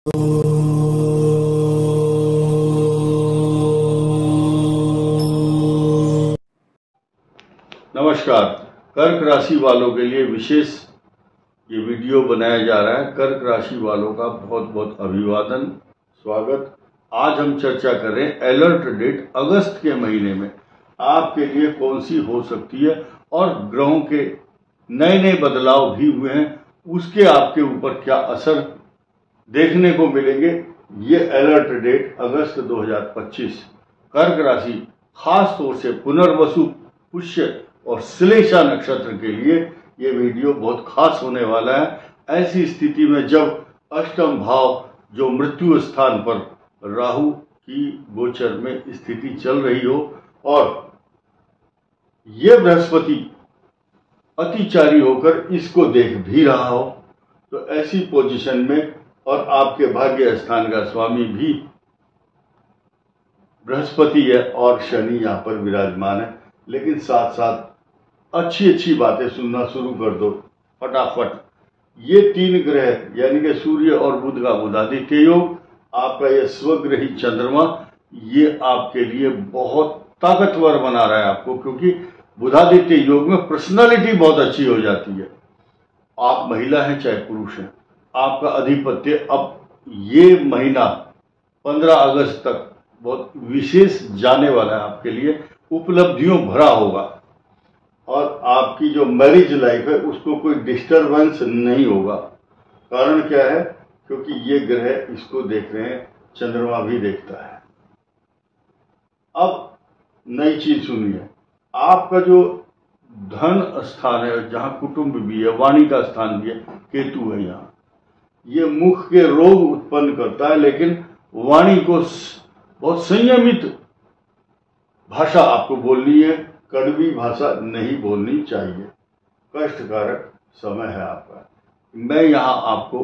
नमस्कार। कर्क राशि वालों के लिए विशेष ये वीडियो बनाया जा रहा है। कर्क राशि वालों का बहुत बहुत अभिवादन, स्वागत। आज हम चर्चा कर रहे हैं अलर्ट डेट अगस्त के महीने में आपके लिए कौन सी हो सकती है और ग्रहों के नए नए बदलाव भी हुए हैं, उसके आपके ऊपर क्या असर देखने को मिलेंगे। ये अलर्ट डेट अगस्त 2025 कर्क राशि, खास तौर से पुनर्वसु, पुष्य और श्लेषा नक्षत्र के लिए ये वीडियो बहुत खास होने वाला है। ऐसी स्थिति में जब अष्टम भाव जो मृत्यु स्थान पर राहु की गोचर में स्थिति चल रही हो और ये बृहस्पति अतिचारी होकर इसको देख भी रहा हो, तो ऐसी पोजीशन में और आपके भाग्य स्थान का स्वामी भी बृहस्पति है और शनि यहाँ पर विराजमान है। लेकिन साथ साथ अच्छी अच्छी बातें सुनना शुरू कर दो फटाफट। ये तीन ग्रह यानी कि सूर्य और बुध का बुधादित्य योग, आपका यह स्वग्रही चंद्रमा, ये आपके लिए बहुत ताकतवर बना रहा है आपको, क्योंकि बुधादित्य योग में पर्सनालिटी बहुत अच्छी हो जाती है। आप महिला हैं चाहे पुरुष हैं, आपका अधिपत्य अब ये महीना 15 अगस्त तक बहुत विशेष जाने वाला है, आपके लिए उपलब्धियों भरा होगा और आपकी जो मैरिज लाइफ है उसको कोई डिस्टरबेंस नहीं होगा। कारण क्या है? क्योंकि ये ग्रह इसको देख रहे हैं, चंद्रमा भी देखता है। अब नई चीज सुनिए, आपका जो धन स्थान है, जहां कुटुंब भी है, वाणी का स्थान भी है, केतु है यहाँ, ये मुख के रोग उत्पन्न करता है, लेकिन वाणी को बहुत संयमित भाषा आपको बोलनी है, कड़वी भाषा नहीं बोलनी चाहिए। कष्टकारक समय है आपका। मैं यहाँ आपको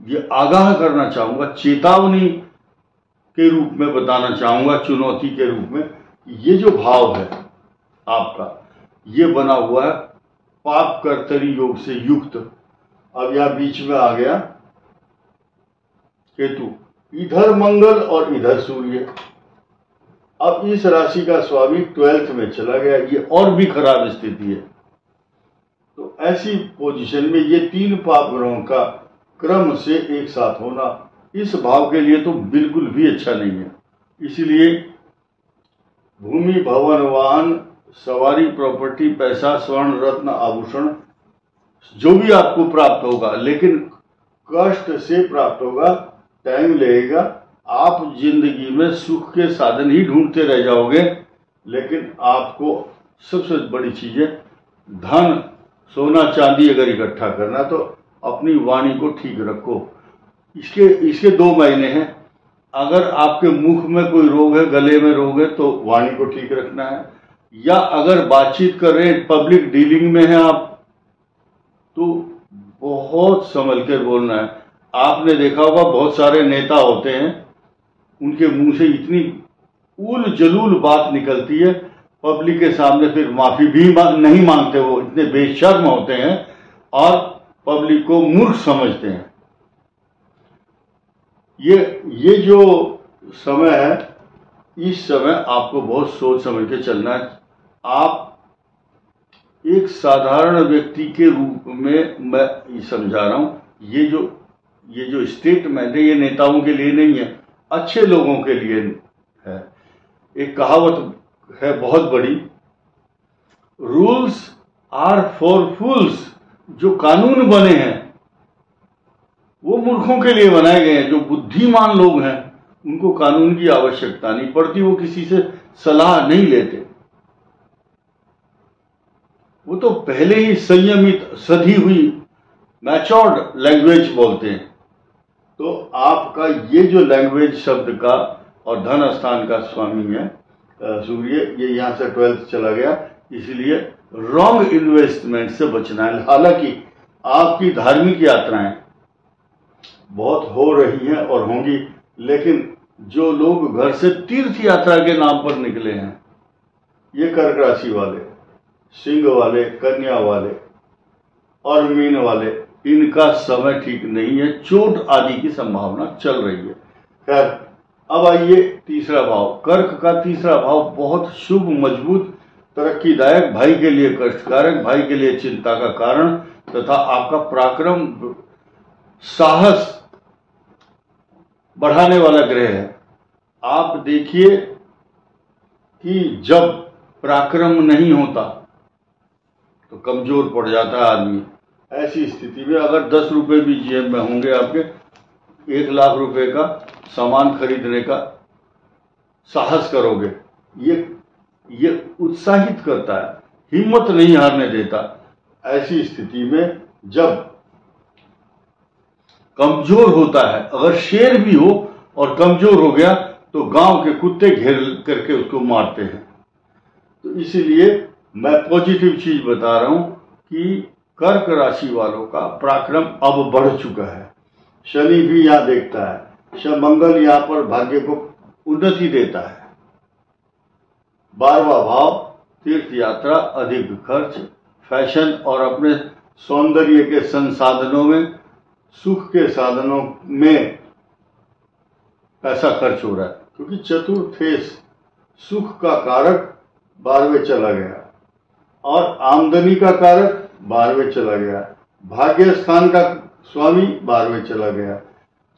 ये आगाह करना चाहूंगा, चेतावनी के रूप में बताना चाहूंगा, चुनौती के रूप में, ये जो भाव है आपका, ये बना हुआ है पाप कर्तरी योग से युक्त। अब यह बीच में आ गया केतु, इधर मंगल और इधर सूर्य। अब इस राशि का स्वामी 12th में चला गया, ये और भी खराब स्थिति है। तो ऐसी पोजीशन में ये तीन पाप ग्रहों का क्रम से एक साथ होना इस भाव के लिए तो बिल्कुल भी अच्छा नहीं है। इसलिए भूमि, भवन, वाहन, सवारी, प्रॉपर्टी, पैसा, स्वर्ण, रत्न, आभूषण जो भी आपको प्राप्त होगा, लेकिन कष्ट से प्राप्त होगा, टाइम लगेगा। आप जिंदगी में सुख के साधन ही ढूंढते रह जाओगे, लेकिन आपको सबसे बड़ी चीज है धन, सोना चांदी अगर इकट्ठा करना तो अपनी वाणी को ठीक रखो। इसके 2 महीने हैं। अगर आपके मुख में कोई रोग है, गले में रोग है, तो वाणी को ठीक रखना है। या अगर बातचीत कर रहे हैं, पब्लिक डीलिंग में है आप, तो बहुत संभल कर बोलना है। आपने देखा होगा बहुत सारे नेता होते हैं, उनके मुंह से इतनी उल जलूल बात निकलती है, पब्लिक के सामने फिर माफी भी नहीं मांगते। वो इतने बेशर्म होते हैं और पब्लिक को मूर्ख समझते हैं। ये जो समय है, इस समय आपको बहुत सोच समझ के चलना है। आप एक साधारण व्यक्ति के रूप में मैं समझा रहा हूं, ये जो स्टेटमेंट है, ये नेताओं के लिए नहीं है, अच्छे लोगों के लिए है। एक कहावत है बहुत बड़ी, रूल्स आर फॉर फूल्स। जो कानून बने हैं वो मूर्खों के लिए बनाए गए हैं। जो बुद्धिमान लोग हैं उनको कानून की आवश्यकता नहीं पड़ती, वो किसी से सलाह नहीं लेते, वो तो पहले ही संयमित, सधी हुई, मैच्योर्ड लैंग्वेज बोलते हैं। तो आपका ये जो लैंग्वेज शब्द का और धन स्थान का स्वामी है सूर्य, ये यहां से 12th चला गया, इसलिए रॉन्ग इन्वेस्टमेंट से बचना है। हालांकि आपकी धार्मिक यात्राएं बहुत हो रही हैं और होंगी, लेकिन जो लोग घर से तीर्थ यात्रा के नाम पर निकले हैं, ये कर्क राशि वाले, सिंह वाले, कन्या वाले और मीन वाले, इनका समय ठीक नहीं है, चोट आदि की संभावना चल रही है। खैर, अब आइए तीसरा भाव। कर्क का तीसरा भाव बहुत शुभ, मजबूत, तरक्कीदायक, भाई के लिए कष्टकारक, भाई के लिए चिंता का कारण तथा आपका पराक्रम, साहस बढ़ाने वाला ग्रह है। आप देखिए कि जब पराक्रम नहीं होता तो कमजोर पड़ जाता है आदमी। ऐसी स्थिति में अगर 10 रुपए भी जेब में होंगे आपके, 1 लाख रुपए का सामान खरीदने का साहस करोगे, ये उत्साहित करता है, हिम्मत नहीं हारने देता। ऐसी स्थिति में जब कमजोर होता है, अगर शेर भी हो और कमजोर हो गया तो गांव के कुत्ते घेर करके उसको मारते हैं। तो इसीलिए मैं पॉजिटिव चीज बता रहा हूं कि कर्क राशि वालों का पराक्रम अब बढ़ चुका है। शनि भी यहां देखता है, मंगल यहां पर भाग्य को उन्नति देता है। 12वां भाव तीर्थ यात्रा, अधिक खर्च, फैशन और अपने सौंदर्य के संसाधनों में, सुख के साधनों में पैसा खर्च हो रहा है, क्योंकि चतुर्थेश सुख का कारक 12वें चला गया और आमदनी का कारक 12वें चला गया। भाग्य स्थान का स्वामी 12वें चला गया,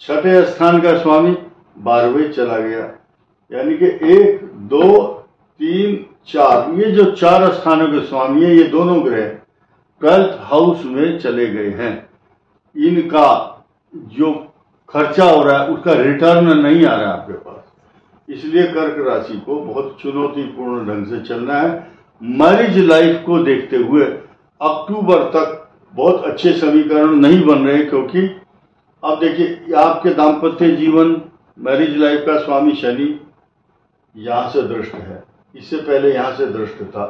छठे स्थान का स्वामी 12वें चला गया। यानी कि 1, 2, 3, 4, ये जो 4 स्थानों के स्वामी है, ये दोनों ग्रह 12th हाउस में चले गए हैं। इनका जो खर्चा हो रहा है उसका रिटर्न नहीं आ रहा है आपके पास। इसलिए कर्क राशि को बहुत चुनौतीपूर्ण ढंग से चलना है। मैरिज लाइफ को देखते हुए अक्टूबर तक बहुत अच्छे समीकरण नहीं बन रहे, क्योंकि अब देखिए आपके दाम्पत्य जीवन, मैरिज लाइफ का स्वामी शनि यहां से दृष्ट है, इससे पहले यहां से दृष्ट था।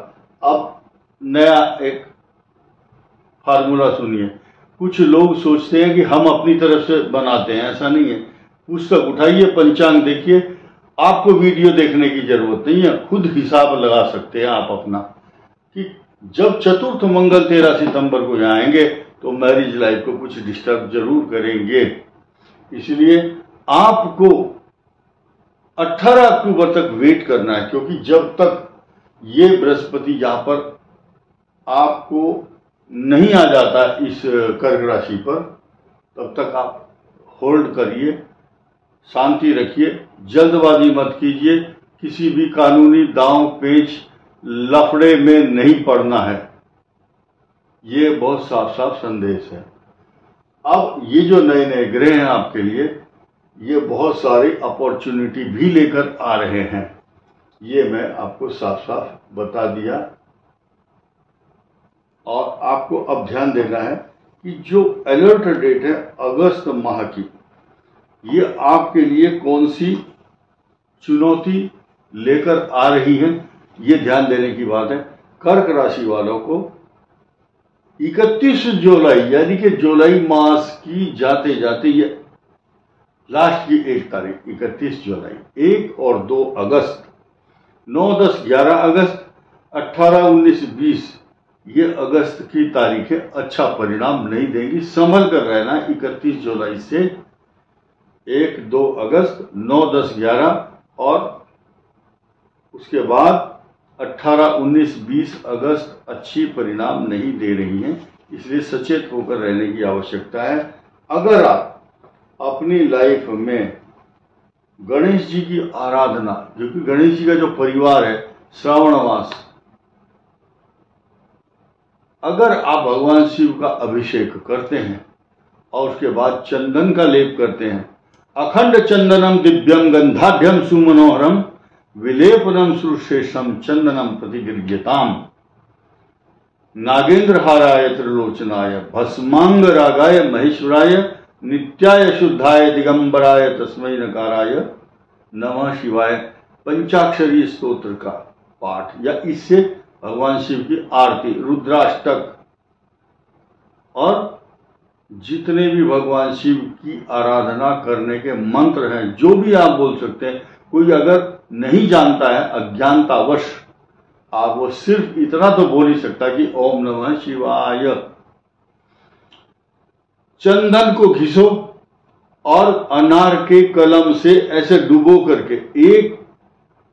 अब नया एक फार्मूला सुनिए। कुछ लोग सोचते हैं कि हम अपनी तरफ से बनाते हैं, ऐसा नहीं है। पुस्तक उठाइए, पंचांग देखिए, आपको वीडियो देखने की जरूरत नहीं है, खुद हिसाब लगा सकते हैं आप अपना कि जब चतुर्थ मंगल 13 सितंबर को जाएंगे तो मैरिज लाइफ को कुछ डिस्टर्ब जरूर करेंगे। इसलिए आपको 18 अक्टूबर तक वेट करना है, क्योंकि जब तक ये बृहस्पति यहां पर आपको नहीं आ जाता इस कर्क राशि पर, तब तक आप होल्ड करिए, शांति रखिए, जल्दबाजी मत कीजिए, किसी भी कानूनी दांव पेच लफड़े में नहीं पड़ना है। ये बहुत साफ साफ संदेश है। अब ये जो नए नए ग्रह हैं आपके लिए, ये बहुत सारी अपॉर्चुनिटी भी लेकर आ रहे हैं। ये मैं आपको साफ साफ बता दिया। और आपको अब ध्यान देना है कि जो अलर्ट डेट है अगस्त माह की, ये आपके लिए कौन सी चुनौती लेकर आ रही है, ये ध्यान देने की बात है। कर्क राशि वालों को 31 जुलाई यानी कि जुलाई मास की जाते जाते ये लास्ट की 1 तारीख 31 जुलाई, 1 और 2 अगस्त, 9, 10, 11 अगस्त, 18, 19, 20 ये अगस्त की तारीखें अच्छा परिणाम नहीं देंगी। संभल कर रहना 31 जुलाई से 1, 2 अगस्त, 9, 10, 11 और उसके बाद 18, 19, 20 अगस्त अच्छी परिणाम नहीं दे रही हैं। इसलिए सचेत होकर रहने की आवश्यकता है। अगर आप अपनी लाइफ में गणेश जी की आराधना, जो कि गणेश जी का जो परिवार है, श्रावण मास, अगर आप भगवान शिव का अभिषेक करते हैं और उसके बाद चंदन का लेप करते हैं, अखंड चंदनम दिव्यम गंधाढ्यम सुमनोहरम विलेपनम सुशेषम चंदनम प्रतिगृह्यताम नागेंद्र हाराय त्रिलोचनाय भस्मांग रागाय महेश्वराय नित्याय शुद्धाय दिगंबराय तस्मै नकाराय नमः शिवाय पंचाक्षरी स्तोत्र का पाठ या इससे भगवान शिव की आरती, रुद्राष्टक और जितने भी भगवान शिव की आराधना करने के मंत्र हैं, जो भी आप बोल सकते हैं। कोई अगर नहीं जानता है, अज्ञानतावश, आप वो सिर्फ इतना तो बोल ही सकता कि ओम नमः शिवाय। चंदन को घिसो और अनार के कलम से ऐसे डुबो करके, एक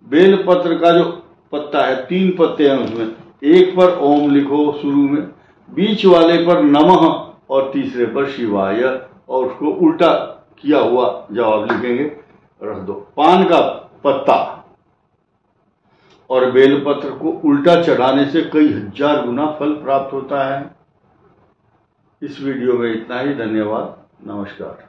बेलपत्र का जो पत्ता है, 3 पत्ते हैं उसमें, एक पर ओम लिखो शुरू में, बीच वाले पर नमः और तीसरे पर शिवाय, और उसको उल्टा किया हुआ जवाब लिखेंगे, रख दो। पान का पत्ता और बेलपत्र को उल्टा चढ़ाने से कई हजार गुना फल प्राप्त होता है। इस वीडियो में इतना ही। धन्यवाद। नमस्कार।